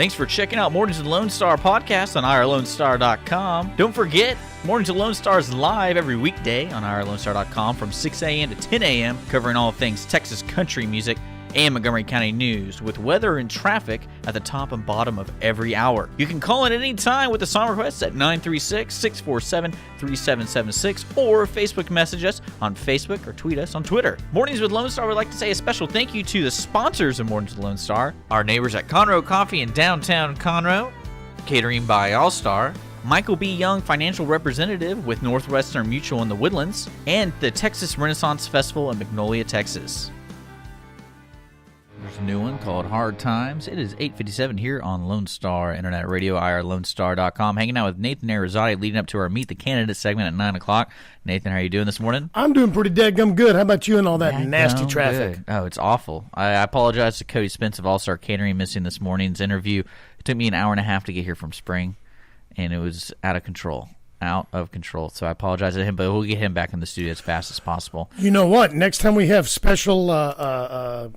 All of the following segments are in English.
Thanks for checking out Mornings with Lone Star podcast on irlonestar.com. Don't forget, Mornings with Lone Star is live every weekday on irlonestar.com from 6 a.m. to 10 a.m., covering all things Texas country music and Montgomery County news, with weather and traffic at the top and bottom of every hour. You can call in at any time with a song request at 936-647-3776 or Facebook message us on Facebook or tweet us on Twitter. Mornings with Lone Star would like to say a special thank you to the sponsors of Mornings with Lone Star, our neighbors at Conroe Coffee in downtown Conroe, Catering by All-Star, Michal B. Young, financial representative with Northwestern Mutual in the Woodlands, and the Texas Renaissance Festival in Magnolia, Texas. There's a new one called Hard Times. It is 8:57 here on Lone Star Internet Radio, irlonestar.com. Hanging out with Nathan Arizati leading up to our Meet the Candidate segment at 9 o'clock. Nathan, how are you doing this morning? I'm doing pretty daggum good. How about you and all that nasty traffic? Good. Oh, it's awful. I apologize to Cody Spence of All-Star Catering missing this morning's interview. It took me an hour and a half to get here from Spring, and it was out of control. So I apologize to him, but we'll get him back in the studio as fast as possible. You know what? Next time we have special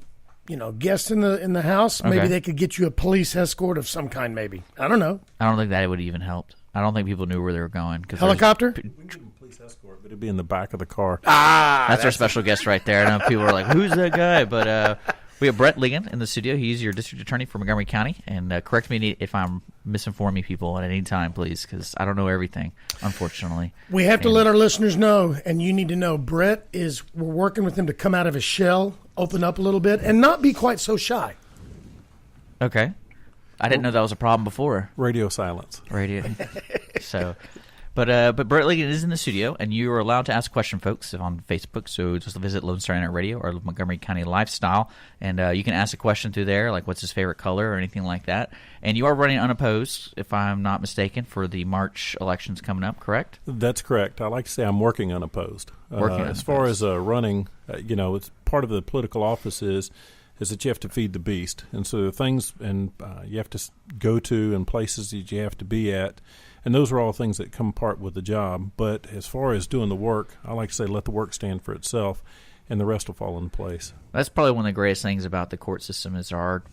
guests in the house, maybe they could get you a police escort of some kind, maybe. I don't know. I don't think that would even help. I don't think people knew where they were going. Helicopter? We need a police escort, but it'd be in the back of the car. That's our special guest right there. I know people are like, who's that guy? But we have Brett Ligon in the studio. He's your district attorney for Montgomery County. And correct me if I'm misinforming people at any time, please, because I don't know everything, unfortunately. We have to let our listeners know, and you need to know, we're working with him to come out of his shell, open up a little bit, and not be quite so shy. Okay. I didn't know that was a problem before. Radio silence. But Brett Ligon is in the studio, and you are allowed to ask a question, folks, on Facebook. So just visit Lone Star Internet Radio or Montgomery County Lifestyle, and you can ask a question through there, like what's his favorite color or anything like that. And you are running unopposed, if I'm not mistaken, for the March elections coming up, correct? That's correct. I like to say I'm working unopposed. As far as running, it's part of the political office is that you have to feed the beast. And so things you have to go to and places that you have to be at. And those are all things that come apart with the job. But as far as doing the work, I like to say let the work stand for itself, and the rest will fall into place. That's probably one of the greatest things about the court system is there are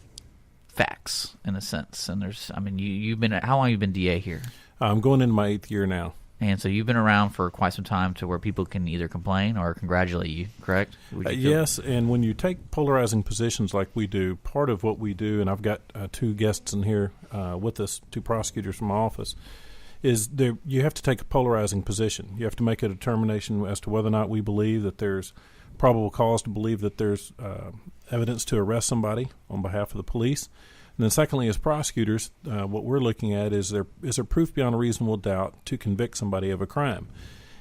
facts, in a sense. And you've been how long have you been DA here? I'm going into my 8th year now. And so you've been around for quite some time to where people can either complain or congratulate you, correct? Yes, and when you take polarizing positions like we do, part of what we do, and I've got 2 guests in here with us, 2 prosecutors from my office, is you have to take a polarizing position. You have to make a determination as to whether or not we believe that there's probable cause to believe that there's evidence to arrest somebody on behalf of the police. And then secondly, as prosecutors, what we're looking at is there proof beyond a reasonable doubt to convict somebody of a crime.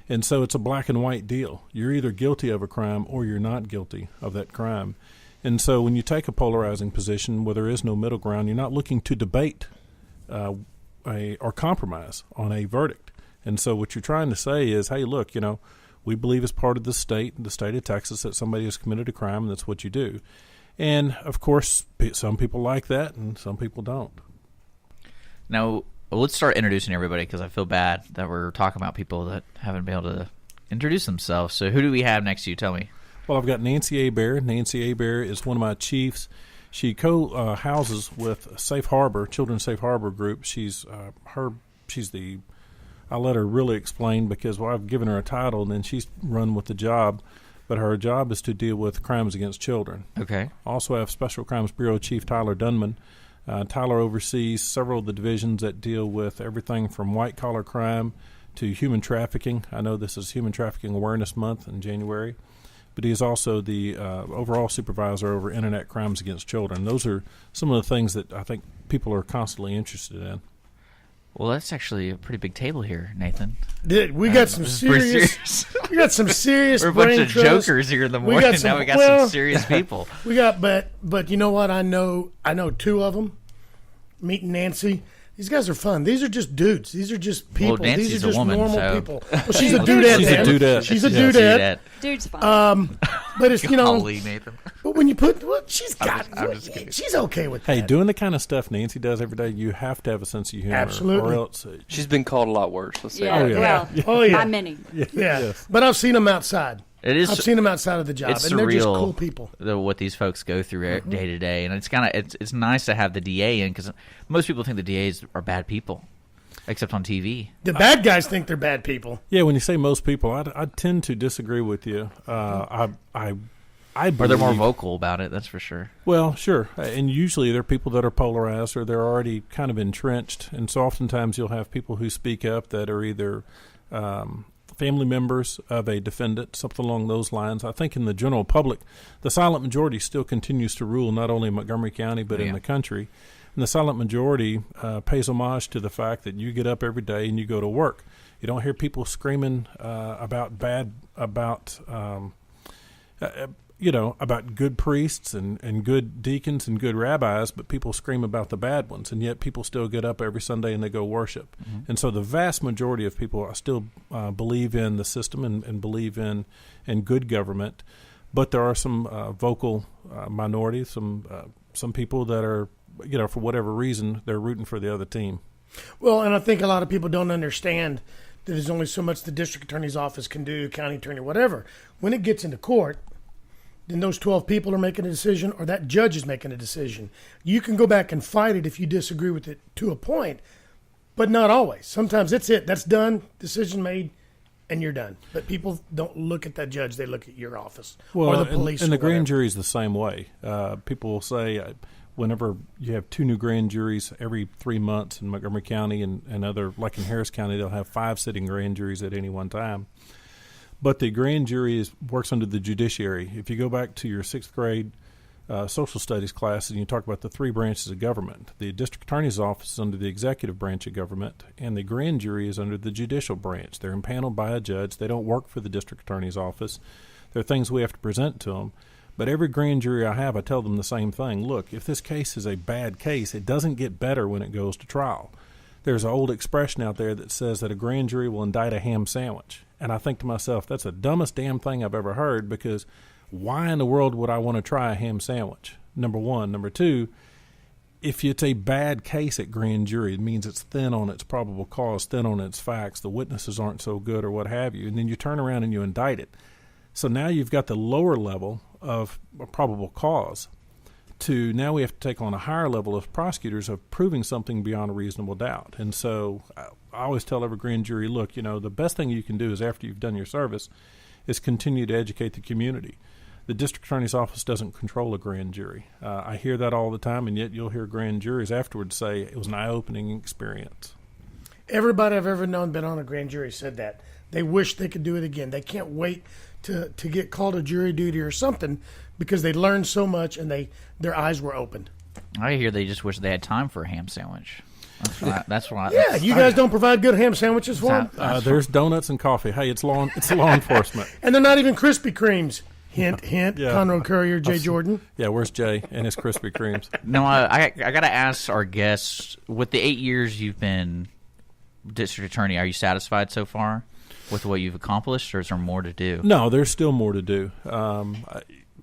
And so it's a black and white deal. You're either guilty of a crime or you're not guilty of that crime. And so when you take a polarizing position where there is no middle ground, you're not looking to debate or compromise on a verdict. And so what you're trying to say is, hey, look, we believe as part of the state of Texas, that somebody has committed a crime, and that's what you do. And, of course, some people like that and some people don't. Now, let's start introducing everybody because I feel bad that we're talking about people that haven't been able to introduce themselves. So who do we have next to you? Tell me. Well, I've got Nancy Hebert. Nancy Hebert is one of my chiefs. She co-houses with Safe Harbor, Children's Safe Harbor Group. I'll let her really explain because I've given her a title and then she's run with the job. But her job is to deal with crimes against children. Okay. Also have Special Crimes Bureau Chief Tyler Dunman. Tyler oversees several of the divisions that deal with everything from white-collar crime to human trafficking. I know this is Human Trafficking Awareness Month in January. But he is also the overall supervisor over Internet crimes against children. Those are some of the things that I think people are constantly interested in. Well, that's actually a pretty big table here, Nathan. We got some serious. We got some serious. We're a bunch of jokers here in the morning. Now we got some serious people. We got, but you know what? I know 2 of them. Meeting Nancy. These guys are fun. These are just dudes. These are just people. Well, Nancy's These are just a woman, normal so. people. Well, she's a dudette. She's a dudette. Dude's fine. But it's Golly, Nathan. But when you put she's got, she's okay with that. Hey, doing the kind of stuff Nancy does every day, you have to have a sense of humor. Absolutely. Or else she's been called a lot worse. Let's say. Yeah. Oh yeah. By many. Yeah. Yes. But I've seen them outside. It is. I've seen them outside of the job, It's and they're just surreal, cool people. what these folks go through day to day, and it's nice to have the DA in because most people think the DAs are bad people, except on TV. The bad guys think they're bad people. Yeah, when you say most people, I tend to disagree with you. I believe, Or they're more vocal about it, that's for sure. Well, sure. And usually they're people that are polarized or they're already kind of entrenched. And so oftentimes you'll have people who speak up that are either family members of a defendant, something along those lines. I think in the general public, the silent majority still continues to rule not only in Montgomery County but in the country. And the silent majority pays homage to the fact that you get up every day and you go to work. You don't hear people screaming about good priests and good deacons and good rabbis, but people scream about the bad ones, and yet people still get up every Sunday and they go worship. Mm-hmm. And so the vast majority of people still believe in the system and believe in good government, but there are some vocal minorities, some people that are, for whatever reason, they're rooting for the other team. Well, and I think a lot of people don't understand that there's only so much the district attorney's office can do, county attorney, whatever. When it gets into court, then those 12 people are making a decision, or that judge is making a decision. You can go back and fight it if you disagree with it to a point, but not always. Sometimes that's it. That's done, decision made, and you're done. But people don't look at that judge. They look at your office or the police. And the grand jury is the same way. People will say whenever you have 2 new grand juries every 3 months in Montgomery County and other, like in Harris County, they'll have 5 sitting grand juries at any one time. But the grand jury works under the judiciary. If you go back to your 6th grade social studies class and you talk about the 3 branches of government, the district attorney's office is under the executive branch of government, and the grand jury is under the judicial branch. They're impaneled by a judge. They don't work for the district attorney's office. There are things we have to present to them. But every grand jury I have, I tell them the same thing. Look, if this case is a bad case, it doesn't get better when it goes to trial. There's an old expression out there that says that a grand jury will indict a ham sandwich. And I think to myself, that's the dumbest damn thing I've ever heard, because why in the world would I want to try a ham sandwich? Number one. Number two, if it's a bad case at grand jury, it means it's thin on its probable cause, thin on its facts, the witnesses aren't so good or what have you, and then you turn around and you indict it. So now you've got the lower level of a probable cause to now we have to take on a higher level of prosecutors of proving something beyond a reasonable doubt. And so I always tell every grand jury, look, the best thing you can do is after you've done your service is continue to educate the community. The district attorney's office doesn't control a grand jury. I hear that all the time, and yet you'll hear grand juries afterwards say it was an eye-opening experience. Everybody I've ever known been on a grand jury said that. They wish they could do it again. They can't wait to get called to jury duty or something because they learned so much and their eyes were opened. I hear they just wish they had time for a ham sandwich. That's why. Yeah, you guys don't provide good ham sandwiches for them? There's donuts and coffee. Hey, it's law enforcement. And they're not even Krispy Kremes. Hint, hint. Yeah. Conroe Courier, Jay Jordan. Yeah, where's Jay and his Krispy Kremes? No, I got to ask our guests, with the 8 years you've been district attorney, are you satisfied so far with what you've accomplished, or is there more to do? No, there's still more to do.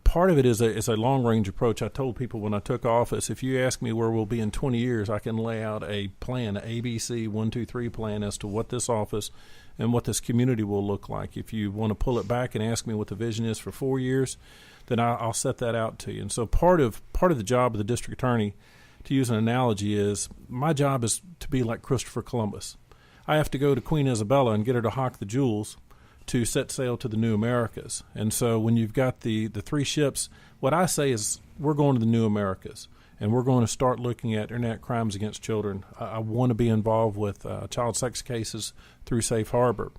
Part of it is a long-range approach. I told people when I took office, if you ask me where we'll be in 20 years, I can lay out a plan, an ABC 1, 2, 3 plan as to what this office and what this community will look like. If you want to pull it back and ask me what the vision is for 4 years, then I'll set that out to you. And so part of the job of the district attorney, to use an analogy, is my job is to be like Christopher Columbus. I have to go to Queen Isabella and get her to hawk the jewels to set sail to the new Americas. And so when you've got the 3 ships, what I say is we're going to the new Americas, and we're going to start looking at internet crimes against children. I want to be involved with child sex cases through Safe Harbor.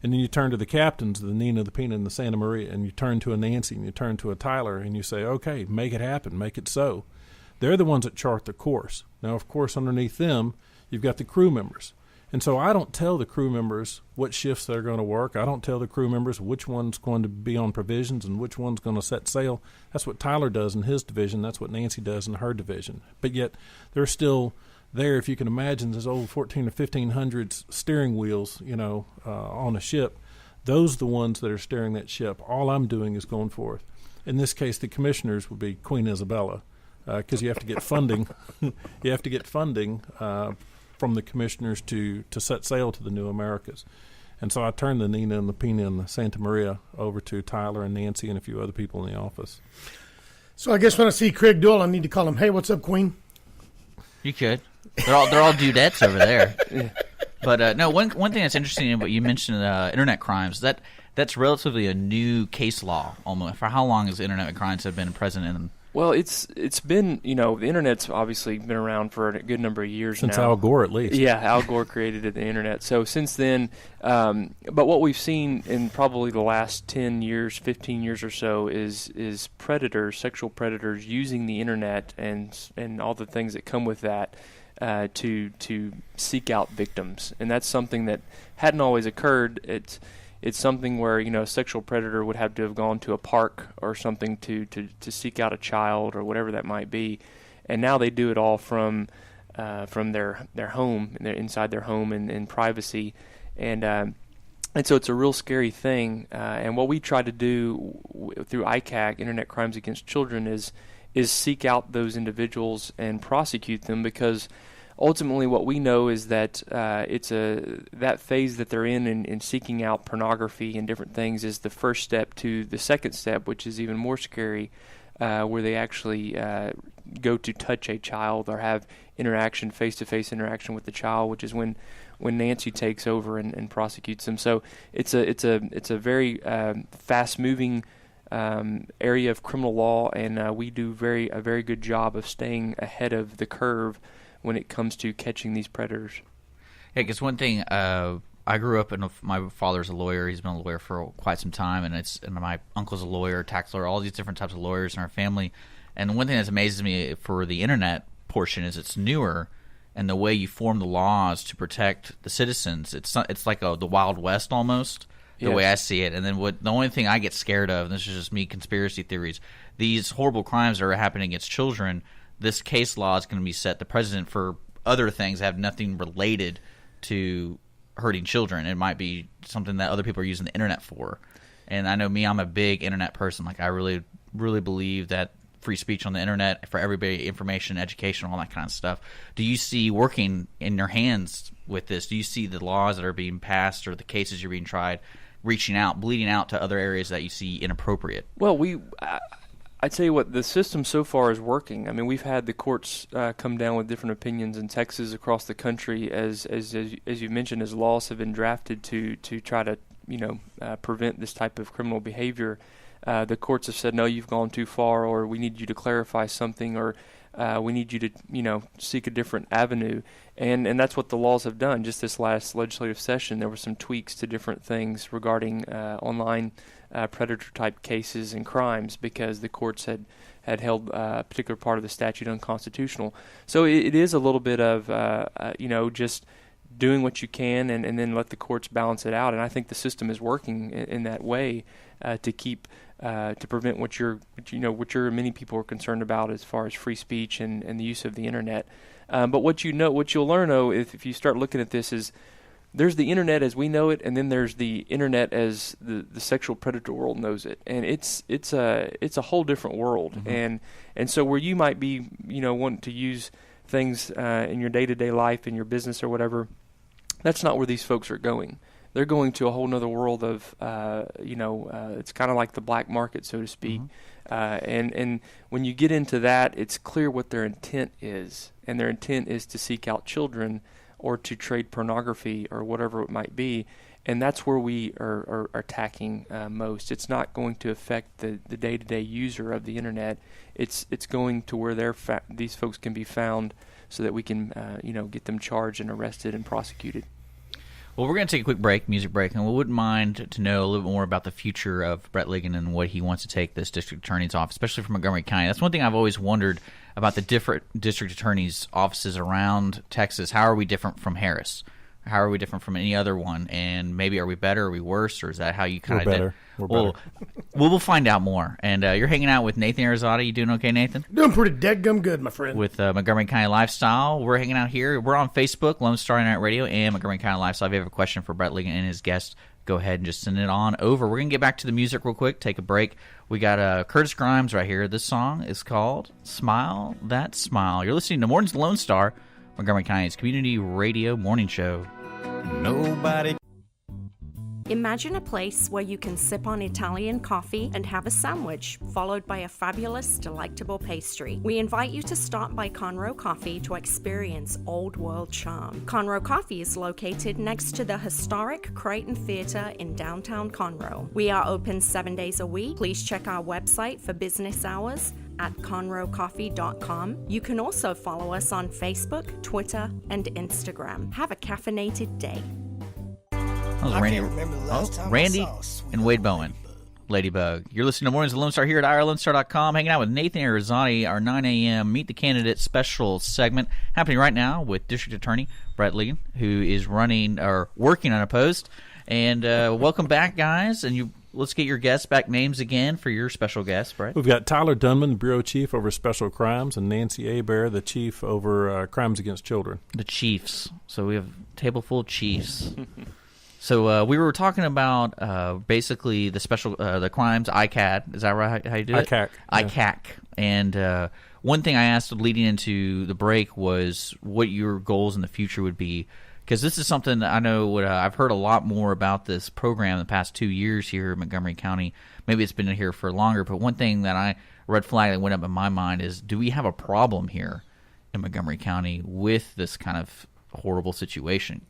And then you turn to the captains, the Nina, the Pina, and the Santa Maria, and you turn to a Nancy, and you turn to a Tyler, and you say, okay, make it happen, make it so. They're the ones that chart the course. Now, of course, underneath them, you've got the crew members. And so I don't tell the crew members what shifts they're going to work. I don't tell the crew members which one's going to be on provisions and which one's going to set sail. That's what Tyler does in his division. That's what Nancy does in her division. But yet they're still there, if you can imagine, those old 14 or 1500s steering wheels, on a ship. Those are the ones that are steering that ship. All I'm doing is going forth. In this case, the commissioners would be Queen Isabella, because you have to get funding. You have to get funding from the commissioners to set sail to the new Americas. And so I turned the Nina and the Pina and the Santa Maria over to Tyler and Nancy and a few other people in the office. So I guess when I see Craig Doyle, I need to call him, hey, what's up, Queen? You could. They're all dudettes over there. Yeah. But no, one thing that's interesting about you mentioned internet crimes, that's relatively a new case law almost. For how long has internet crimes have been present in? Well, it's been, the internet's obviously been around for a good number of years since now. Al Gore, at least. Yeah, Al Gore created the internet. So since then, but what we've seen in probably the last 10 years, 15 years or so is predators, sexual predators, using the internet and all the things that come with that to seek out victims. And that's something that hadn't always occurred. It's something where, a sexual predator would have to have gone to a park or something to seek out a child or whatever that might be. And now they do it all from their home, inside their home in privacy. And so it's a real scary thing. And what we try to do through ICAC, Internet Crimes Against Children, is seek out those individuals and prosecute them, because ultimately what we know is that that phase that they're in seeking out pornography and different things is the first step to the second step, which is even more scary, where they actually go to touch a child or have interaction, face-to-face interaction with the child, which is when Nancy takes over and prosecutes them. So it's a very fast-moving area of criminal law, and we do a very good job of staying ahead of the curve when it comes to catching these predators. Yeah, because one thing, I grew up, my father's a lawyer. He's been a lawyer for quite some time, and my uncle's a lawyer, tax lawyer, all these different types of lawyers in our family. And one thing that amazes me for the internet portion is it's newer, and the way you form the laws to protect the citizens, it's like the Wild West almost, the way I see it. And then the only thing I get scared of, and this is just me, conspiracy theories, these horrible crimes that are happening against children, this case law is going to be set the precedent for other things that have nothing related to hurting children. It might be something that other people are using the internet for. And I know me, I'm a big internet person. Like, I really, really believe that free speech on the internet for everybody, information, education, all that kind of stuff. Do you see working in your hands with this? Do you see the laws that are being passed or the cases you're being tried reaching out, bleeding out to other areas that you see inappropriate? Well, I tell you what, the system so far is working. I mean, we've had the courts come down with different opinions in Texas, across the country, as you mentioned, as laws have been drafted to try to prevent this type of criminal behavior. The courts have said, no, you've gone too far, or we need you to clarify something, or we need you to seek a different avenue. And that's what the laws have done. Just this last legislative session, there were some tweaks to different things regarding online predator-type cases and crimes, because the courts had held a particular part of the statute unconstitutional. So it is a little bit of, just doing what you can and then let the courts balance it out. And I think the system is working in that way to keep to prevent what many people are concerned about as far as free speech and the use of the internet. But what you'll learn, though, if you start looking at this, is there's the internet as we know it, and then there's the internet as the sexual predator world knows it, and it's a whole different world. Mm-hmm. And so where you might be wanting to use things in your day-to-day life, in your business or whatever, that's not where these folks are going. They're going to a whole other world of it's kind of like the black market, so to speak. Mm-hmm. And when you get into that, it's clear what their intent is, and their intent is to seek out children or to trade pornography or whatever it might be, and that's where we are attacking most. It's not going to affect the day-to-day user of the internet. It's going to where these folks can be found, so that we can get them charged and arrested and prosecuted. Well, we're going to take a quick music break, and we wouldn't mind to know a little bit more about the future of Brett Ligon and what he wants to take this district attorney's office, especially from Montgomery County. That's one thing I've always wondered about the different district attorneys' offices around Texas. How are we different from Harris? How are we different from any other one? And maybe are we better? Are we worse? Or is that how you kind of better? We're better. We'll find out more. And you're hanging out with Nathan Arizada. You doing okay, Nathan? Doing pretty dead-gum good, my friend. With Montgomery County Lifestyle. We're hanging out here. We're on Facebook, Lone Star Internet Radio, and Montgomery County Lifestyle. If you have a question for Brett Ligon and his guest, go ahead and just send it on over. We're going to get back to the music real quick, take a break. We got Curtis Grimes right here. This song is called Smile That Smile. You're listening to Mornings with Lone Star, Montgomery County's community radio morning show. Nobody Imagine a place where you can sip on Italian coffee and have a sandwich, followed by a fabulous, delectable pastry. We invite you to stop by Conroe Coffee to experience old world charm. Conroe Coffee is located next to the historic Creighton Theatre in downtown Conroe. We are open 7 days a week. Please check our website for business hours at conroecoffee.com. You can also follow us on Facebook, Twitter, and Instagram. Have a caffeinated day. That was Randy and Wade Bowen. Ladybug. You're listening to Mornings with Lone Star here at irlonestar.com, hanging out with Nathan Arizati, our 9 a.m. Meet the Candidate special segment happening right now with District Attorney Brett Ligon, who is working unopposed. And welcome back, guys. And let's get your guests back names again for your special guest, Brett. We've got Tyler Dunman, the Bureau Chief over Special Crimes, and Nancy Hebert, the Chief over Crimes Against Children. The Chiefs. So we have a table full of Chiefs. So we were talking about basically the special the crimes, ICAD. Is that right? How you do it? ICAC. ICAC. And one thing I asked leading into the break was what your goals in the future would be, because this is something that I know I've heard a lot more about this program the past 2 years here in Montgomery County. Maybe it's been here for longer, but one thing that red flag that went up in my mind is, do we have a problem here in Montgomery County with this kind of horrible situation?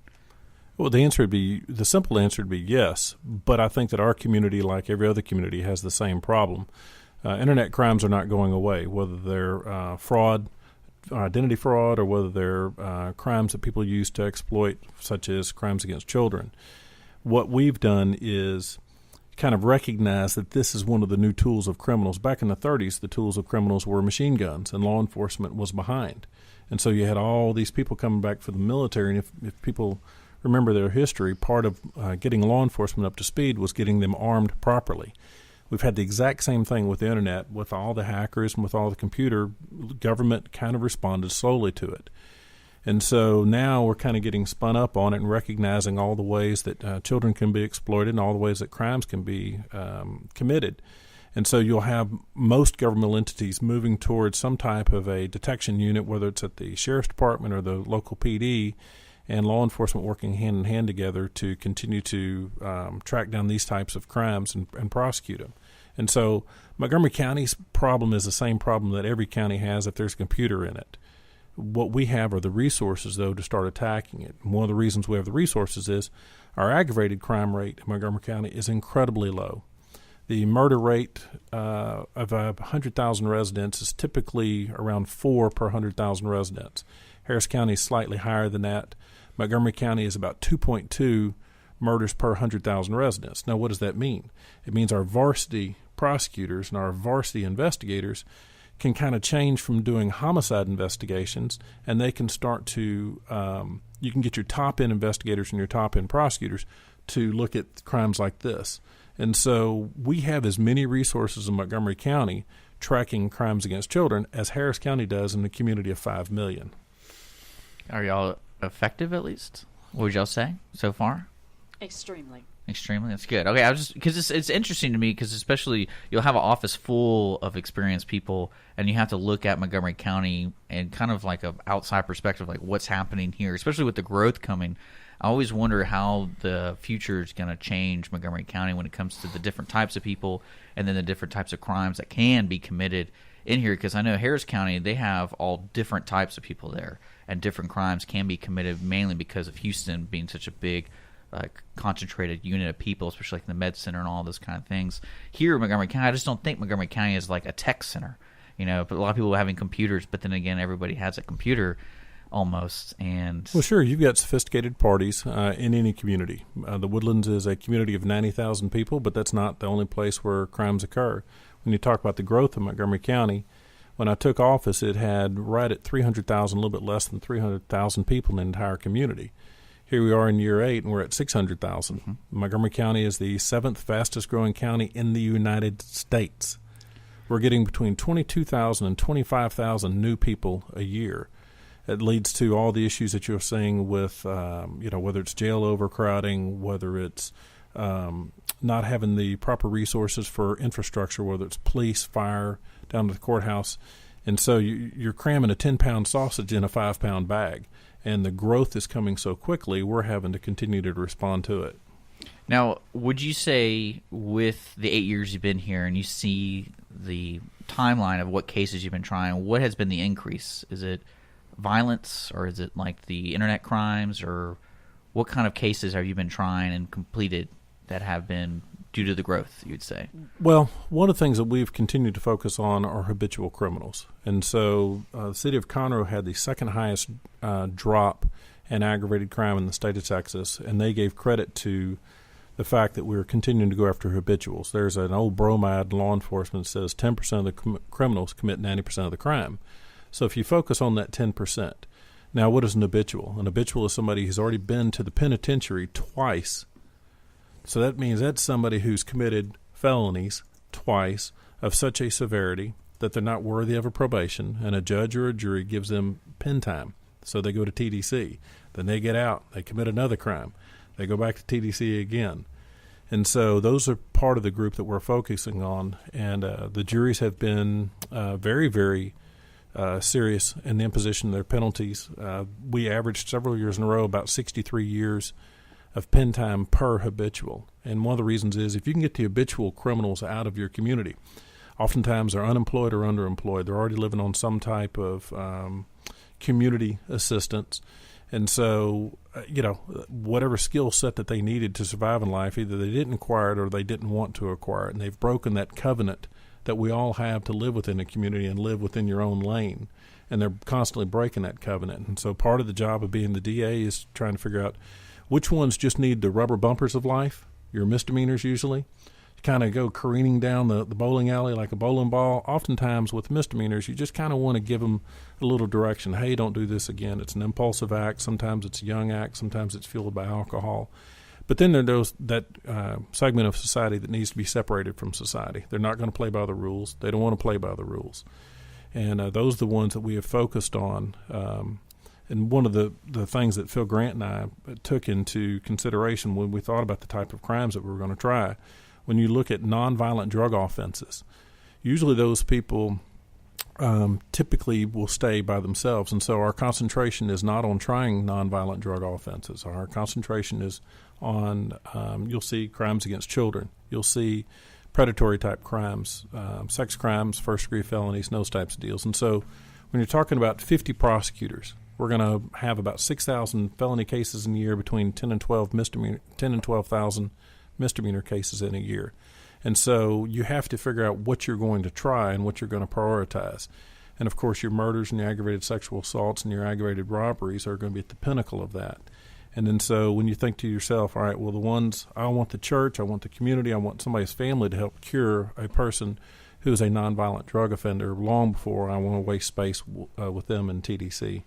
Well, the simple answer would be yes, but I think that our community, like every other community, has the same problem. Internet crimes are not going away, whether they're fraud, identity fraud, or whether they're crimes that people use to exploit, such as crimes against children. What we've done is kind of recognize that this is one of the new tools of criminals. Back in the 30s, the tools of criminals were machine guns, and law enforcement was behind. And so you had all these people coming back for the military, and if people remember their history, part of getting law enforcement up to speed was getting them armed properly. We've had the exact same thing with the Internet. With all the hackers and with all the computer, government kind of responded slowly to it. And so now we're kind of getting spun up on it and recognizing all the ways that children can be exploited and all the ways that crimes can be committed. And so you'll have most governmental entities moving towards some type of a detection unit, whether it's at the Sheriff's Department or the local PD, and law enforcement working hand in hand together to continue to track down these types of crimes and prosecute them. And so Montgomery County's problem is the same problem that every county has if there's a computer in it. What we have are the resources, though, to start attacking it. And one of the reasons we have the resources is our aggravated crime rate in Montgomery County is incredibly low. The murder rate of 100,000 residents is typically around 4 per 100,000 residents. Harris County is slightly higher than that. Montgomery County is about 2.2 murders per 100,000 residents. Now, what does that mean? It means our varsity prosecutors and our varsity investigators can kind of change from doing homicide investigations, and they can start to you can get your top-end investigators and your top-end prosecutors to look at crimes like this. And so we have as many resources in Montgomery County tracking crimes against children as Harris County does in a community of 5 million. Are y'all effective, at least? What would y'all say so far? Extremely. That's good. Okay, I was just because it's interesting to me, because especially you'll have an office full of experienced people, and you have to look at Montgomery County and kind of like an outside perspective, like what's happening here, especially with the growth coming. I always wonder how the future is going to change Montgomery County when it comes to the different types of people and then the different types of crimes that can be committed in here, because I know Harris County, they have all different types of people there, and different crimes can be committed mainly because of Houston being such a big concentrated unit of people, especially like the med center and all those kind of things. Here in Montgomery County, I just don't think Montgomery County is like a tech center, but a lot of people having computers, but then again, everybody has a computer almost. And well, sure, you've got sophisticated parties in any community. The Woodlands is a community of 90,000 people, but that's not the only place where crimes occur. When you talk about the growth of Montgomery County, when I took office, it had right at 300,000, a little bit less than 300,000 people in the entire community. Here we are in year 8, and we're at 600,000. Mm-hmm. Montgomery County is the 7th fastest growing county in the United States. We're getting between 22,000 and 25,000 new people a year. It leads to all the issues that you're seeing with, whether it's jail overcrowding, whether it's not having the proper resources for infrastructure, whether it's police, fire, down to the courthouse. And so you're cramming a 10-pound sausage in a 5-pound bag. And the growth is coming so quickly, we're having to continue to respond to it. Now, would you say with the 8 years you've been here and you see the timeline of what cases you've been trying, what has been the increase? Is it violence, or is it like the internet crimes, or what kind of cases have you been trying and completed that have been due to the growth, you'd say? Well, one of the things that we've continued to focus on are habitual criminals. And so the city of Conroe had the second highest drop in aggravated crime in the state of Texas, and they gave credit to the fact that we were continuing to go after habituals. There's an old bromide in law enforcement that says 10% of the criminals commit 90% of the crime. So if you focus on that 10%, now what is an habitual? An habitual is somebody who's already been to the penitentiary twice. So that means that's somebody who's committed felonies twice of such a severity that they're not worthy of a probation, and a judge or a jury gives them pen time. So they go to TDC. Then they get out. They commit another crime. They go back to TDC again. And so those are part of the group that we're focusing on. And the juries have been very, very serious in the imposition of their penalties. We averaged several years in a row about 63 years of pen time per habitual. And one of the reasons is if you can get the habitual criminals out of your community, oftentimes they're unemployed or underemployed. They're already living on some type of community assistance. And so, whatever skill set that they needed to survive in life, either they didn't acquire it or they didn't want to acquire it. And they've broken that covenant that we all have to live within a community and live within your own lane. And they're constantly breaking that covenant. And so part of the job of being the DA is trying to figure out which ones just need the rubber bumpers of life, your misdemeanors usually, kind of go careening down the bowling alley like a bowling ball. Oftentimes with misdemeanors, you just kind of want to give them a little direction. Hey, don't do this again. It's an impulsive act. Sometimes it's a young act. Sometimes it's fueled by alcohol. But then there's that segment of society that needs to be separated from society. They're not going to play by the rules. They don't want to play by the rules. And those are the ones that we have focused on. And one of the things that Phil Grant and I took into consideration when we thought about the type of crimes that we were going to try, when you look at nonviolent drug offenses, usually those people typically will stay by themselves. And so our concentration is not on trying nonviolent drug offenses. Our concentration is on, you'll see crimes against children. You'll see predatory type crimes, sex crimes, first-degree felonies, and those types of deals. And so when you're talking about 50 prosecutors, we're going to have about 6,000 felony cases in a year, between 10 and 12,000 misdemeanor cases in a year. And so you have to figure out what you're going to try and what you're going to prioritize. And, of course, your murders and your aggravated sexual assaults and your aggravated robberies are going to be at the pinnacle of that. And then so when you think to yourself, all right, well, the ones I want the church, I want the community, I want somebody's family to help cure a person who is a nonviolent drug offender long before I want to waste space with them in TDC.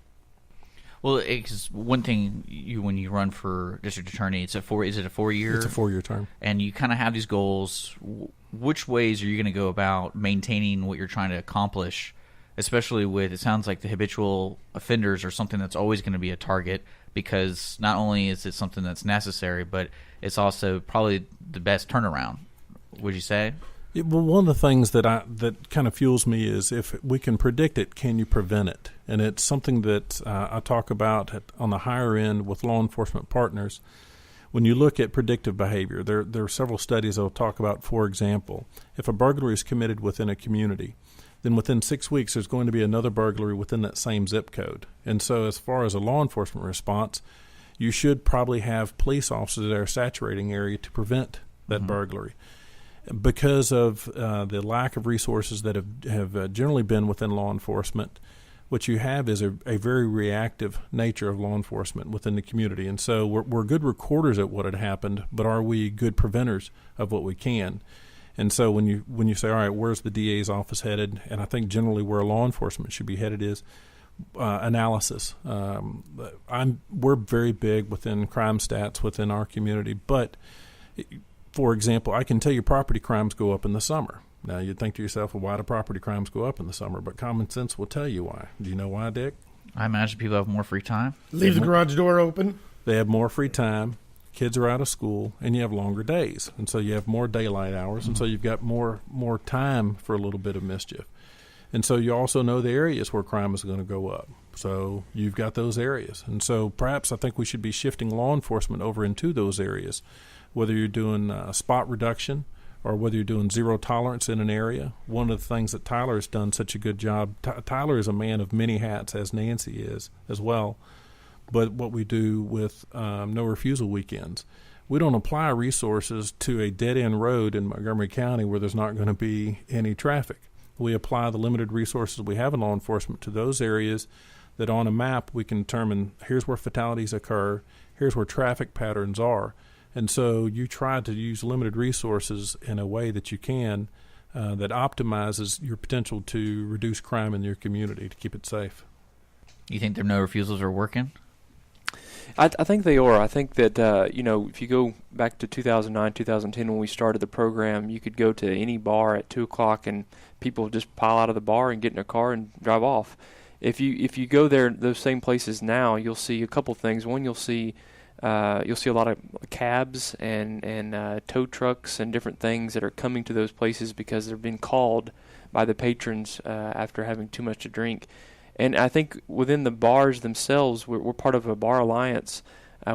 Well, it's one thing when you run for district attorney, is it a 4-year? It's a 4-year term. And you kind of have these goals. Which ways are you going to go about maintaining what you're trying to accomplish, especially with, it sounds like the habitual offenders are something that's always going to be a target, because not only is it something that's necessary, but it's also probably the best turnaround, would you say? Well, one of the things that kind of fuels me is if we can predict it, can you prevent it? And it's something that I talk about on the higher end with law enforcement partners. When you look at predictive behavior, there are several studies that will talk about, for example, if a burglary is committed within a community, then within 6 weeks there's going to be another burglary within that same zip code. And so as far as a law enforcement response, you should probably have police officers that are saturating area to prevent that burglary. Because of the lack of resources that have generally been within law enforcement, what you have is a very reactive nature of law enforcement within the community. And so we're good recorders at what had happened, but are we good preventers of what we can? And so when you say, all right, where's the DA's office headed? And I think generally where law enforcement should be headed is analysis. We're very big within crime stats within our community, but for example, I can tell you property crimes go up in the summer. Now, you'd think to yourself, well, why do property crimes go up in the summer? But common sense will tell you why. Do you know why, Dick? I imagine people have more free time. Leave the garage door open. They have more free time. Kids are out of school, and you have longer days. And so you have more daylight hours, and so you've got more time for a little bit of mischief. And so you also know the areas where crime is going to go up. So you've got those areas. And so perhaps I think we should be shifting law enforcement over into those areas whether you're doing spot reduction or whether you're doing zero tolerance in an area. One of the things that Tyler has done such a good job, Tyler is a man of many hats, as Nancy is as well, but what we do with no refusal weekends, we don't apply resources to a dead-end road in Montgomery County where there's not going to be any traffic. We apply the limited resources we have in law enforcement to those areas that on a map we can determine here's where fatalities occur, here's where traffic patterns are. And so you try to use limited resources in a way that you can that optimizes your potential to reduce crime in your community, to keep it safe. You think their no refusals are working? I think they are. I think that, if you go back to 2009, 2010 when we started the program, you could go to any bar at 2 o'clock and people just pile out of the bar and get in a car and drive off. If you go there, those same places now, you'll see a couple things. One, you'll see a lot of cabs and tow trucks and different things that are coming to those places because they're being called by the patrons after having too much to drink. And I think within the bars themselves, we're part of a bar alliance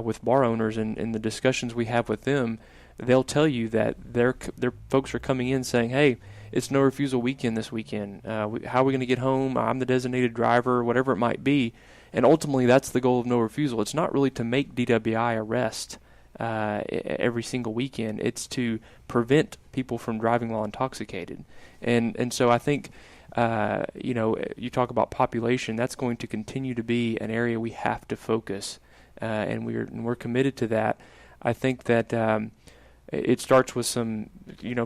with bar owners, and in the discussions we have with them, they'll tell you that their folks are coming in saying, hey, it's no refusal weekend this weekend. How are we going to get home? I'm the designated driver, whatever it might be. And ultimately, that's the goal of no refusal. It's not really to make DWI arrest every single weekend. It's to prevent people from driving while intoxicated. And so I think, you talk about population, that's going to continue to be an area we have to focus, and we're committed to that. I think that it starts with some,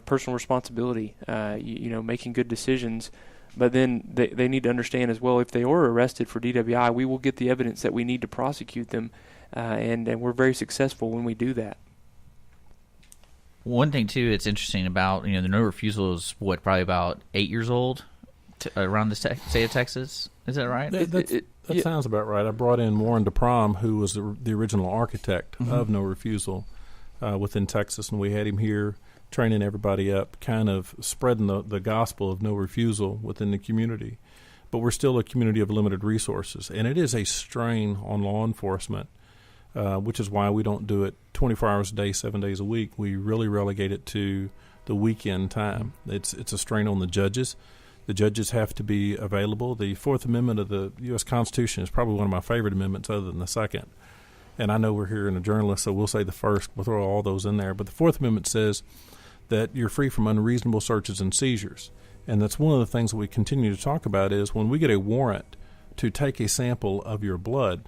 personal responsibility, making good decisions. But then they need to understand as well, if they are arrested for DWI, we will get the evidence that we need to prosecute them, and we're very successful when we do that. One thing, too, it's interesting about, the no refusal is, probably about 8 years old around the state of Texas? Is that right? That sounds about right. I brought in Warren DeProm, who was the original architect of no refusal within Texas, and we had him here training everybody up, kind of spreading the gospel of no refusal within the community. But we're still a community of limited resources, and it is a strain on law enforcement, which is why we don't do it 24 hours a day, 7 days a week. We really relegate it to the weekend time. It's a strain on the judges. The judges have to be available. The Fourth Amendment of the U.S. Constitution is probably one of my favorite amendments other than the Second. And I know we're here in a journalist, so we'll say the first. We'll throw all those in there. But the Fourth Amendment says that you're free from unreasonable searches and seizures. And that's one of the things that we continue to talk about is when we get a warrant to take a sample of your blood,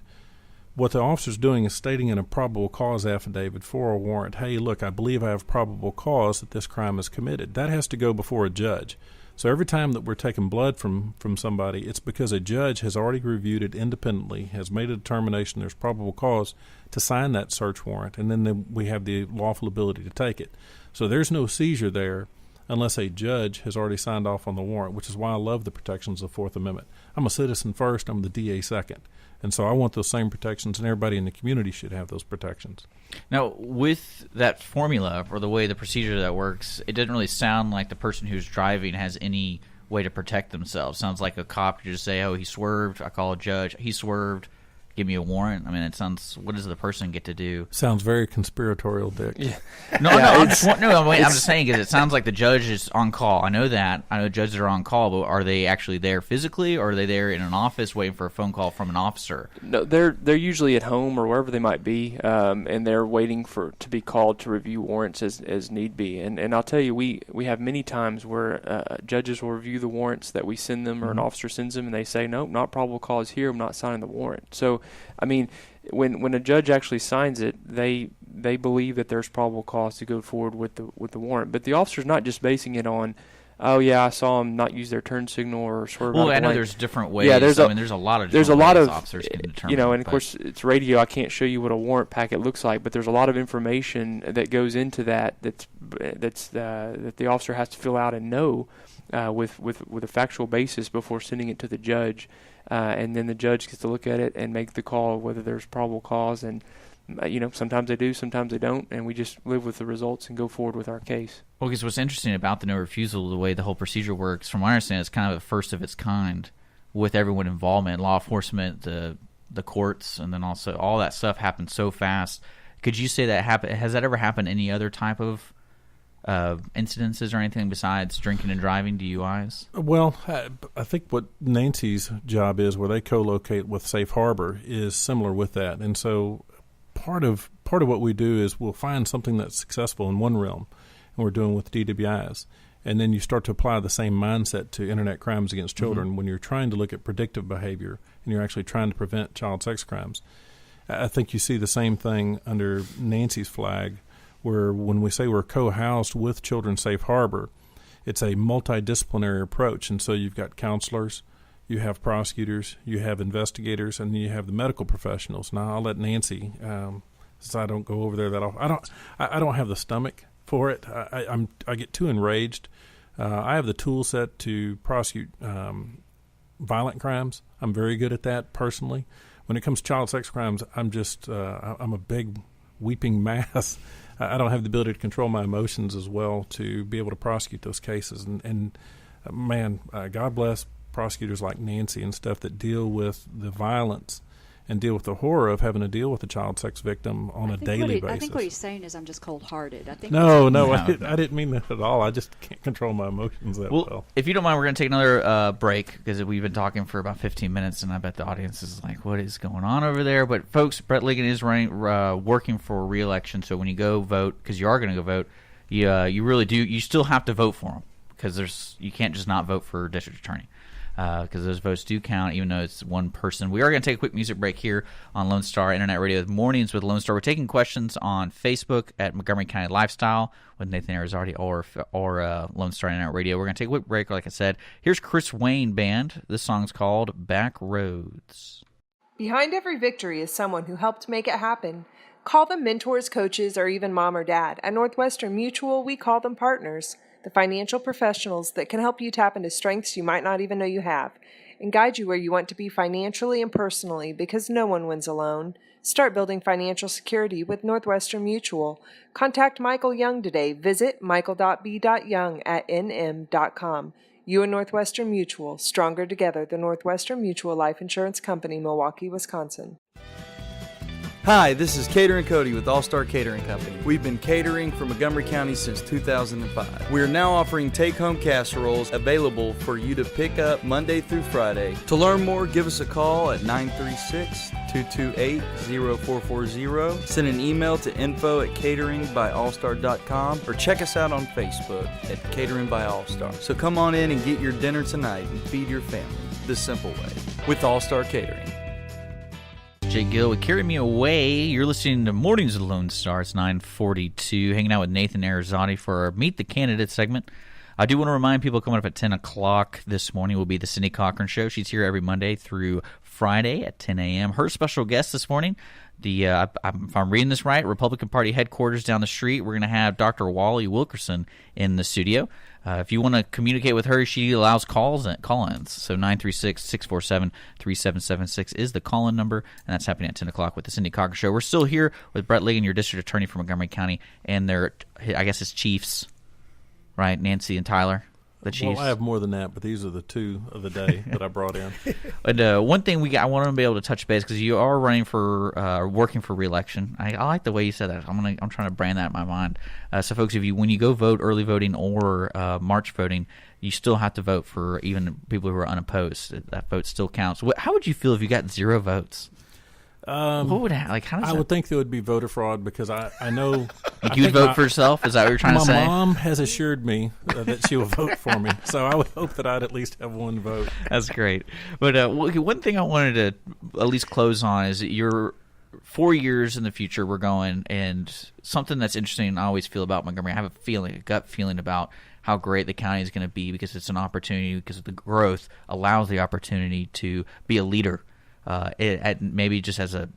what the officer's doing is stating in a probable cause affidavit for a warrant, hey, look, I believe I have probable cause that this crime is committed. That has to go before a judge. So every time that we're taking blood from somebody, it's because a judge has already reviewed it independently, has made a determination there's probable cause to sign that search warrant, and then we have the lawful ability to take it. So there's no seizure there unless a judge has already signed off on the warrant, which is why I love the protections of the Fourth Amendment. I'm a citizen first, I'm the DA second. And so I want those same protections, and everybody in the community should have those protections. Now, with that formula or the way the procedure that works, it doesn't really sound like the person who's driving has any way to protect themselves. Sounds like a cop, you just say, oh, he swerved, I call a judge, he swerved, give me a warrant. I mean, it sounds, what does the person get to do? Sounds very conspiratorial, Dick. Yeah. I'm just saying, because it sounds like the judge is on call. I know that. I know judges are on call, but are they actually there physically, or are they there in an office waiting for a phone call from an officer? No, they're usually at home or wherever they might be, and they're waiting to be called to review warrants as need be. And I'll tell you, we have many times where judges will review the warrants that we send them, or an officer sends them, and they say, nope, not probable cause here, I'm not signing the warrant. So, I mean, when a judge actually signs it, they believe that there's probable cause to go forward with the warrant. But the officer's not just basing it on, oh yeah, I saw them not use their turn signal or swerve. Well, I know there's different ways. Yeah, there's a lot of ways officers can determine. And of course it's radio. I can't show you what a warrant packet looks like, but there's a lot of information that goes into that that the officer has to fill out and know with a factual basis before sending it to the judge. And then the judge gets to look at it and make the call whether there's probable cause. And, sometimes they do, sometimes they don't, and we just live with the results and go forward with our case. Well, because what's interesting about the no refusal, the way the whole procedure works, from what I understand, it's kind of the first of its kind with everyone involvement, law enforcement, the courts, and then also all that stuff happens so fast. Could you say that has that ever happened any other type of incidences or anything besides drinking and driving, DUIs? Well, I think what Nancy's job is, where they co-locate with Safe Harbor, is similar with that. And so part of what we do is we'll find something that's successful in one realm, and we're doing with DWIs. And then you start to apply the same mindset to internet crimes against children when you're trying to look at predictive behavior and you're actually trying to prevent child sex crimes. I think you see the same thing under Nancy's flag, where when we say we're co-housed with Children's Safe Harbor, it's a multidisciplinary approach. And so you've got counselors, you have prosecutors, you have investigators, and you have the medical professionals. Now, I'll let Nancy, since I don't go over there that often. I don't have the stomach for it. I get too enraged. I have the tool set to prosecute violent crimes. I'm very good at that personally. When it comes to child sex crimes, I'm a big weeping mass. I don't have the ability to control my emotions as well to be able to prosecute those cases. And man, God bless prosecutors like Nancy and stuff that deal with the violence and deal with the horror of having to deal with a child sex victim on a daily basis. I think what he's saying is I'm just cold-hearted. I think No, I didn't mean that at all. I just can't control my emotions that well. If you don't mind, we're going to take another break because we've been talking for about 15 minutes, and I bet the audience is like, what is going on over there? But, folks, Brett Ligon is working for re-election, so when you go vote, because you are going to go vote, you really do. You still have to vote for him because you can't just not vote for district attorney. Because those votes do count, even though it's one person. We are going to take a quick music break here on Lone Star Internet Radio, Mornings with Lone Star. We're taking questions on Facebook at Montgomery County Lifestyle with Nathan Arizardi or Lone Star Internet Radio. We're going to take a quick break, like I said. Here's Chris Wayne Band. This song's called Back Roads. Behind every victory is someone who helped make it happen. Call them mentors, coaches, or even mom or dad. At Northwestern Mutual, we call them partners. The financial professionals that can help you tap into strengths you might not even know you have and guide you where you want to be financially and personally, because no one wins alone. Start building financial security with Northwestern Mutual. Contact Michael Young today. Visit michael.b.young@nm.com. You and Northwestern Mutual, stronger together. The Northwestern Mutual Life Insurance Company, Milwaukee, Wisconsin. Hi, this is Catering Cody with All-Star Catering Company. We've been catering for Montgomery County since 2005. We are now offering take-home casseroles available for you to pick up Monday through Friday. To learn more, give us a call at 936-228-0440. Send an email to info@cateringbyallstar.com or check us out on Facebook at Catering by All-Star. So come on in and get your dinner tonight and feed your family the simple way with All-Star Catering. Jay Gill would Carry Me Away. You're listening to Mornings with Lone Star. It's 9:42. Hanging out with Nathan Arizardi for our Meet the Candidate segment. I do want to remind people coming up at 10 o'clock this morning will be the Cindy Cochran Show. She's here every Monday through Friday at 10 a.m. Her special guest this morning, if I'm reading this right, Republican Party headquarters down the street, we're going to have Dr. Wally Wilkerson in the studio. If you want to communicate with her, she allows call-ins. So 936-647-3776 is the call-in number, and that's happening at 10 o'clock with the Cindy Cochran Show. We're still here with Brett Ligon, your district attorney for Montgomery County, and their, I guess, his chiefs, right, Nancy and Tyler, the chiefs. Well, I have more than that, but these are the two of the day that I brought in. But one thing I want to be able to touch base, because you are running for working for re-election. I like the way you said that. I'm trying to brand that in my mind. So, folks, when you go vote, early voting or March voting, you still have to vote for even people who are unopposed. That vote still counts. How would you feel if you got 0 votes? What would how does I would think there would be voter fraud, because I know you would vote for yourself. Is that what you're trying to say? My mom has assured me that she will vote for me, so I would hope that I'd at least have one vote. That's great. But one thing I wanted to at least close on is that you're 4 years in the future. We're going, and something that's interesting I always feel about Montgomery. I have a gut feeling about how great the county is going to be, because it's an opportunity, because of the growth allows the opportunity to be a leader. Maybe just as a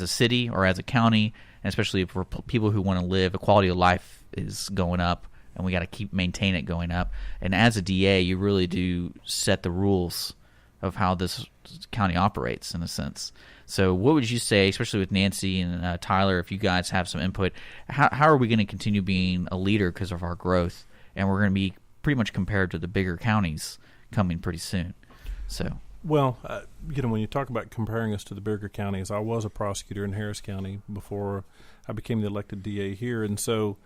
city or as a county, and especially for people who want to live, the quality of life is going up, and we got to maintain it going up. And as a DA, you really do set the rules of how this county operates, in a sense. So what would you say, especially with Nancy and Tyler, if you guys have some input, how are we going to continue being a leader because of our growth? And we're going to be pretty much compared to the bigger counties coming pretty soon. So. Well, when you talk about comparing us to the bigger counties, I was a prosecutor in Harris County before I became the elected DA here, and so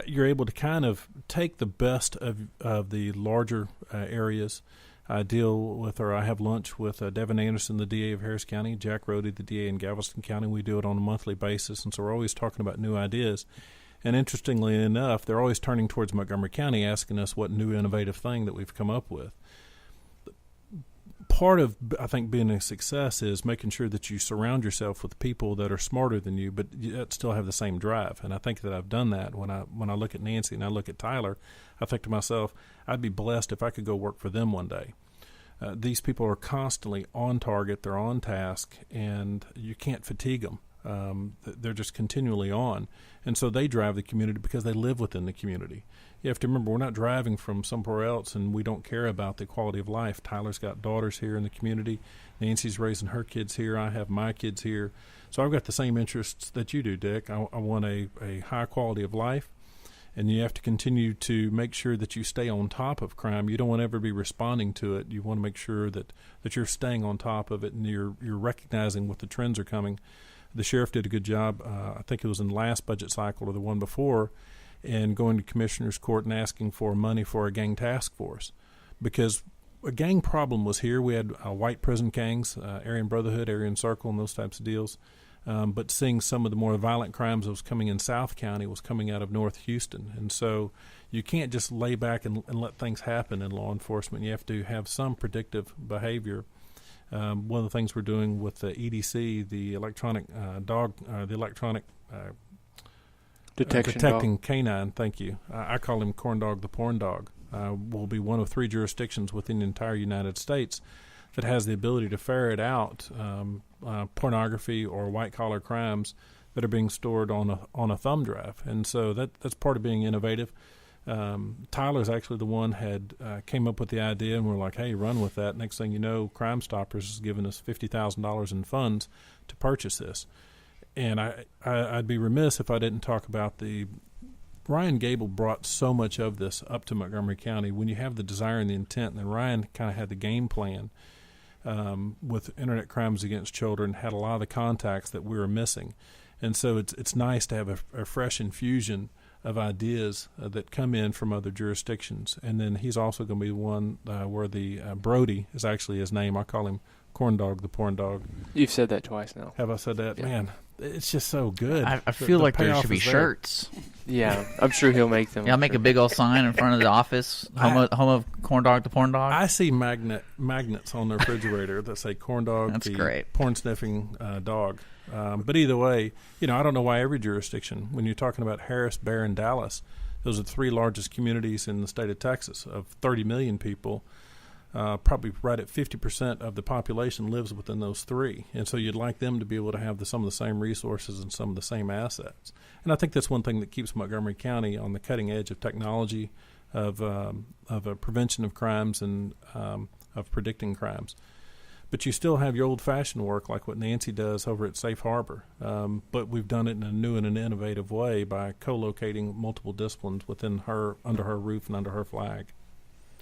you're able to kind of take the best of the larger areas. I have lunch with Devin Anderson, the DA of Harris County, Jack Rohde, the DA in Galveston County. We do it on a monthly basis, and so we're always talking about new ideas. And interestingly enough, they're always turning towards Montgomery County, asking us what new innovative thing that we've come up with. Part of, I think, being a success is making sure that you surround yourself with people that are smarter than you, but yet still have the same drive. And I think that I've done that. When I look at Nancy and I look at Tyler, I think to myself, I'd be blessed if I could go work for them one day. These people are constantly on target, they're on task, and you can't fatigue them. They're just continually on. And so they drive the community because they live within the community. You have to remember, we're not driving from somewhere else and we don't care about the quality of life. Tyler's got daughters here in the community. Nancy's raising her kids here. I have my kids here. So I've got the same interests that you do, Dick. I want a high quality of life. And you have to continue to make sure that you stay on top of crime. You don't want to ever be responding to it. You want to make sure that you're staying on top of it and you're recognizing what the trends are coming. The sheriff did a good job, I think it was in the last budget cycle or the one before, in going to commissioner's court and asking for money for a gang task force. Because a gang problem was here. We had white prison gangs, Aryan Brotherhood, Aryan Circle, and those types of deals. But seeing some of the more violent crimes that was coming in South County was coming out of North Houston. And so you can't just lay back and let things happen in law enforcement. You have to have some predictive behavior. One of the things we're doing with the EDC, the electronic detecting canine, thank you. I call him Corn Dog the Porn Dog. Will be one of 3 jurisdictions within the entire United States that has the ability to ferret out pornography or white-collar crimes that are being stored on a thumb drive. And so that's part of being innovative. Tyler's actually the one had came up with the idea, and we're like, hey, run with that. Next thing you know, Crime Stoppers has given us $50,000 in funds to purchase this. And I'd be remiss if I didn't talk about Ryan Gable brought so much of this up to Montgomery County. When you have the desire and the intent, and then Ryan kind of had the game plan with internet crimes against children, had a lot of the contacts that we were missing. And so it's nice to have a fresh infusion of ideas that come in from other jurisdictions. And then he's also going to be the one where the Brody is actually his name. I call him Corn Dog the Porn Dog. You've said that twice now. Have I said that? Yeah. Man, it's just so good. I feel like there should be shirts. Yeah, I'm sure he'll make them. Yeah, I'll make a big old sign in front of the office, home of Corn Dog the Porn Dog. I see magnets on the refrigerator that say Corn Dog That's the great. porn-sniffing dog. But either way, I don't know why every jurisdiction, when you're talking about Harris, Bear, and Dallas, those are the 3 largest communities in the state of Texas. Of 30 million people, probably right at 50% of the population lives within those 3. And so you'd like them to be able to have some of the same resources and some of the same assets. And I think that's one thing that keeps Montgomery County on the cutting edge of technology, of prevention of crimes and of predicting crimes. But you still have your old-fashioned work like what Nancy does over at Safe Harbor. But we've done it in a new and an innovative way by co-locating multiple disciplines under her roof and under her flag.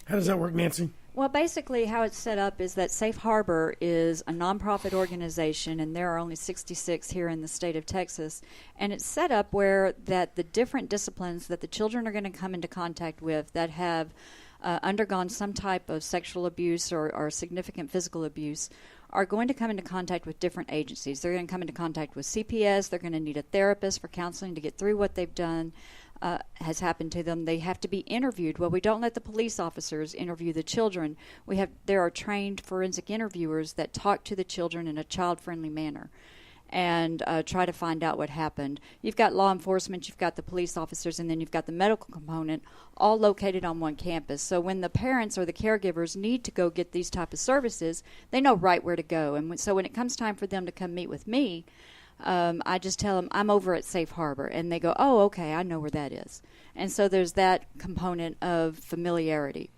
How does that work, Nancy? Well, basically how it's set up is that Safe Harbor is a nonprofit organization, and there are only 66 here in the state of Texas. And it's set up where that the different disciplines that the children are going to come into contact with that have undergone some type of sexual abuse or significant physical abuse are going to come into contact with different agencies. They're going to come into contact with CPS. They're going to need a therapist for counseling to get through what they've done has happened to them. They have to be interviewed. Well, we don't let the police officers interview the children. There are trained forensic interviewers that talk to the children in a child-friendly manner and try to find out what happened. You've got law enforcement, you've got the police officers, and then you've got the medical component all located on one campus. So when the parents or the caregivers need to go get these type of services, they know right where to go. And so when it comes time for them to come meet with me, I just tell them, I'm over at Safe Harbor. And they go, oh, okay, I know where that is. And so there's that component of familiarity,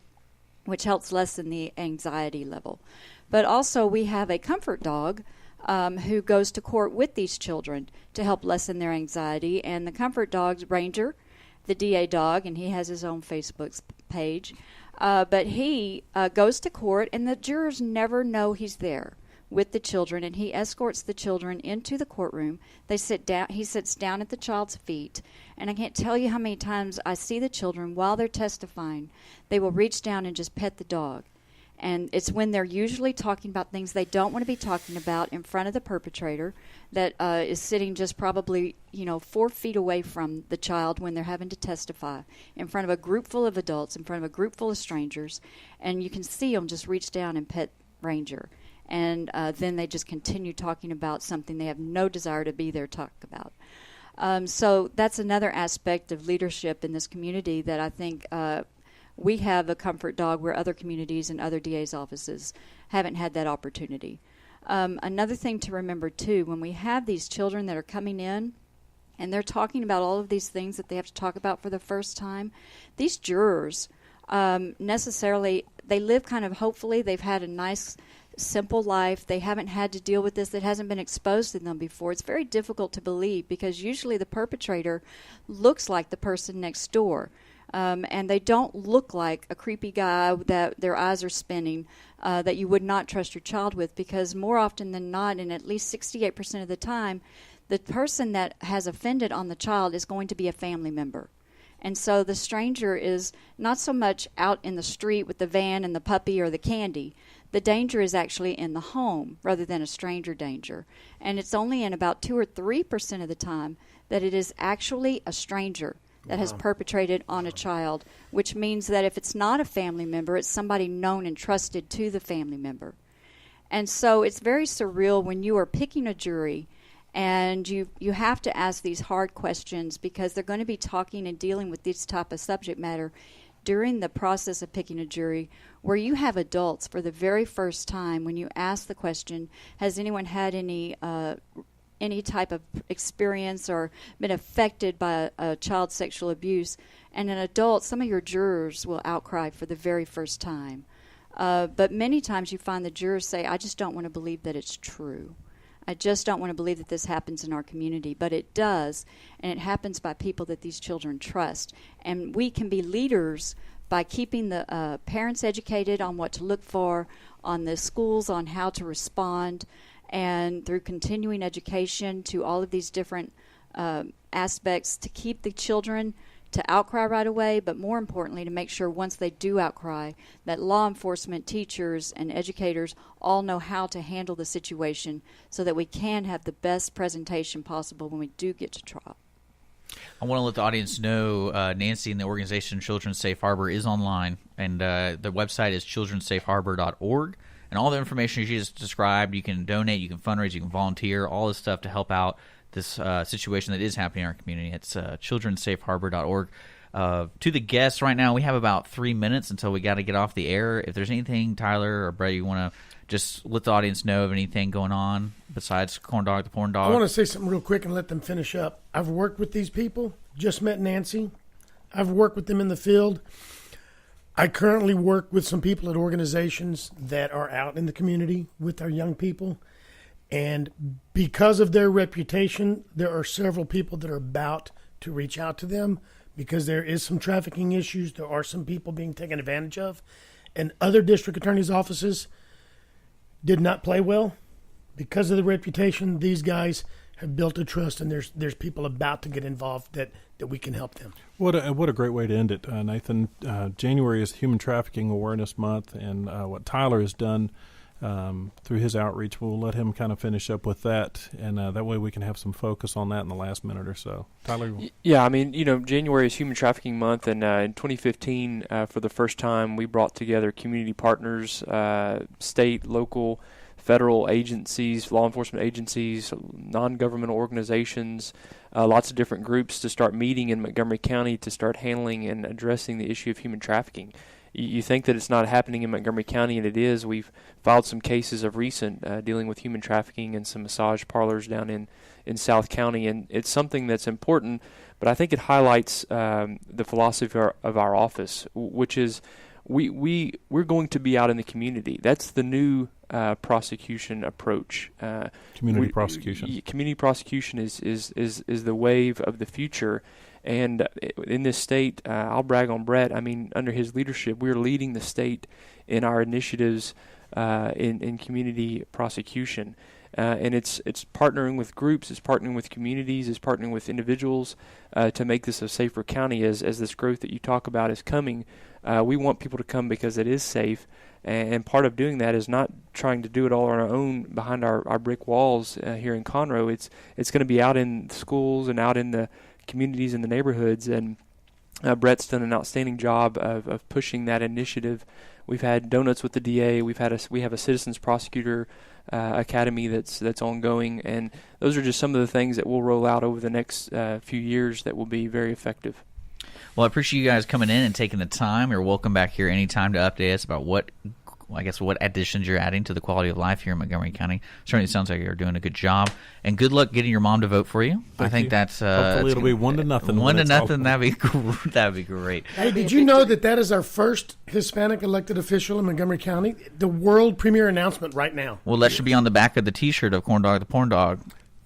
which helps lessen the anxiety level. But also we have a comfort dog who goes to court with these children to help lessen their anxiety. And the comfort dog's Ranger, the DA dog, and he has his own Facebook page, But he goes to court, and the jurors never know he's there with the children, and he escorts the children into the courtroom. They sit down. He sits down at the child's feet, and I can't tell you how many times I see the children while they're testifying. They will reach down and just pet the dog. And it's when they're usually talking about things they don't want to be talking about in front of the perpetrator that is sitting just probably, 4 feet away from the child when they're having to testify in front of a group full of adults, in front of a group full of strangers. And you can see them just reach down and pet Ranger. And then they just continue talking about something they have no desire to be there to talk about. So that's another aspect of leadership in this community that I think we have a comfort dog where other communities and other DA's offices haven't had that opportunity. Another thing to remember, too, when we have these children that are coming in and they're talking about all of these things that they have to talk about for the first time, these jurors necessarily, they live kind of hopefully. They've had a nice, simple life. They haven't had to deal with this. It hasn't been exposed to them before. It's very difficult to believe because usually the perpetrator looks like the person next door. And they don't look like a creepy guy that their eyes are spinning that you would not trust your child with, because more often than not, and at least 68% of the time, the person that has offended on the child is going to be a family member. And so the stranger is not so much out in the street with the van and the puppy or the candy. The danger is actually in the home rather than a stranger danger. And it's only in about 2 or 3% of the time that it is actually a stranger that has perpetrated on a child, which means that if it's not a family member, it's somebody known and trusted to the family member. And so it's very surreal when you are picking a jury and you have to ask these hard questions because they're going to be talking and dealing with this type of subject matter during the process of picking a jury, where you have adults for the very first time when you ask the question, has anyone had any type of experience or been affected by a child's sexual abuse, and an adult, some of your jurors will outcry for the very first time. But many times you find the jurors say, I just don't want to believe that it's true. I just don't want to believe that this happens in our community. But it does, and it happens by people that these children trust. And we can be leaders by keeping the parents educated on what to look for, on the schools on how to respond, and through continuing education to all of these different aspects to keep the children to outcry right away, but more importantly to make sure once they do outcry that law enforcement, teachers, and educators all know how to handle the situation so that we can have the best presentation possible when we do get to trial. I want to let the audience know Nancy and the organization Children's Safe Harbor is online, and the website is childrensafeharbor.org. And all the information she just described, you can donate, you can fundraise, you can volunteer, all this stuff to help out this situation that is happening in our community. It's childrensafeharbor.org. To the guests right now, we have about 3 minutes until we got to get off the air. If there's anything, Tyler or Brett, you want to just let the audience know of anything going on besides Corn Dog the Porn Dog? I want to say something real quick and let them finish up. I've worked with these people, just met Nancy. I've worked with them in the field. I currently work with some people at organizations that are out in the community with our young people. And because of their reputation, there are several people that are about to reach out to them because there is some trafficking issues. There are some people being taken advantage of. And other district attorneys' offices did not play well. Because of the reputation, these guys have built a trust, and there's people about to get involved that we can help them. What a great way to end it, Nathan. January is Human Trafficking Awareness Month, and what Tyler has done through his outreach, we'll let him kind of finish up with that, and that way we can have some focus on that in the last minute or so. Tyler? Yeah, I mean, January is Human Trafficking Month, and in 2015, for the first time, we brought together community partners, state, local, federal agencies, law enforcement agencies, non-governmental organizations, lots of different groups to start meeting in Montgomery County to start handling and addressing the issue of human trafficking. You think that it's not happening in Montgomery County, and it is. We've filed some cases of recent dealing with human trafficking and some massage parlors down in South County, and it's something that's important, but I think it highlights the philosophy of our office, which is we're going to be out in the community. That's the new prosecution approach. Community prosecution. Community prosecution is the wave of the future. And in this state, I'll brag on Brett. I mean, under his leadership, we're leading the state in our initiatives in community prosecution. And it's partnering with groups, it's partnering with communities, it's partnering with individuals to make this a safer county as this growth that you talk about is coming. We want people to come because it is safe, and part of doing that is not trying to do it all on our own behind our brick walls here in Conroe. It's going to be out in schools and out in the communities and the neighborhoods, and Brett's done an outstanding job of pushing that initiative. We've had donuts with the DA. We have a citizens prosecutor academy that's ongoing, and those are just some of the things that we'll roll out over the next few years that will be very effective. Well, I appreciate you guys coming in and taking the time. You're welcome back here anytime to update us about what additions you're adding to the quality of life here in Montgomery County. Certainly sounds like you're doing a good job. And good luck getting your mom to vote for you. I think that's hopefully it'll be 1-0. 1-0. That'd be great. Hey, did you know that is our first Hispanic elected official in Montgomery County? The world premiere announcement right now. Well, that should be on the back of the T-shirt of Corn Dog the Porn Dog.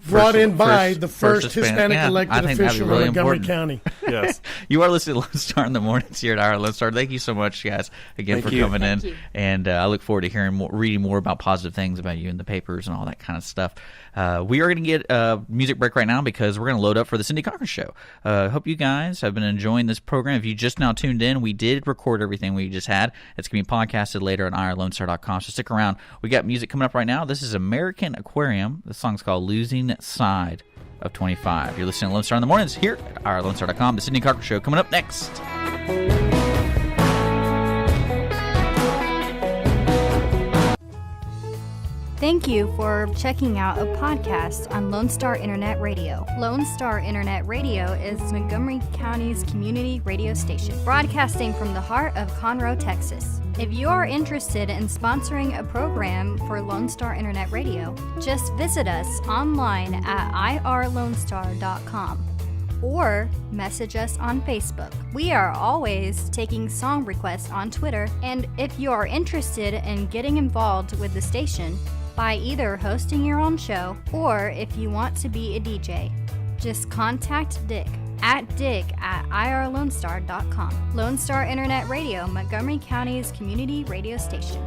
Brought in by the first Hispanic elected official in Montgomery County. Yes. You are listening to Lone Star in the Mornings here at our Lone Star. Thank you so much, guys, again for coming in. You. And I look forward to reading more about positive things about you in the papers and all that kind of stuff. We are going to get a music break right now because we're going to load up for the Cindy Cochran Show. Hope you guys have been enjoying this program. If you just now tuned in, we did record everything we just had. It's going to be podcasted later on irlonestar.com, so stick around. We got music coming up right now. This is American Aquarium. The song's called Losing Side of 25. You're listening to Lone Star in the Mornings here at irlonestar.com. The Cindy Cochran Show coming up next. Thank you for checking out a podcast on Lone Star Internet Radio. Lone Star Internet Radio is Montgomery County's community radio station, broadcasting from the heart of Conroe, Texas. If you are interested in sponsoring a program for Lone Star Internet Radio, just visit us online at irlonestar.com or message us on Facebook. We are always taking song requests on Twitter, and if you are interested in getting involved with the station by either hosting your own show or if you want to be a DJ, just contact Dick at irlonestar.com. Lone Star Internet Radio, Montgomery County's community radio station.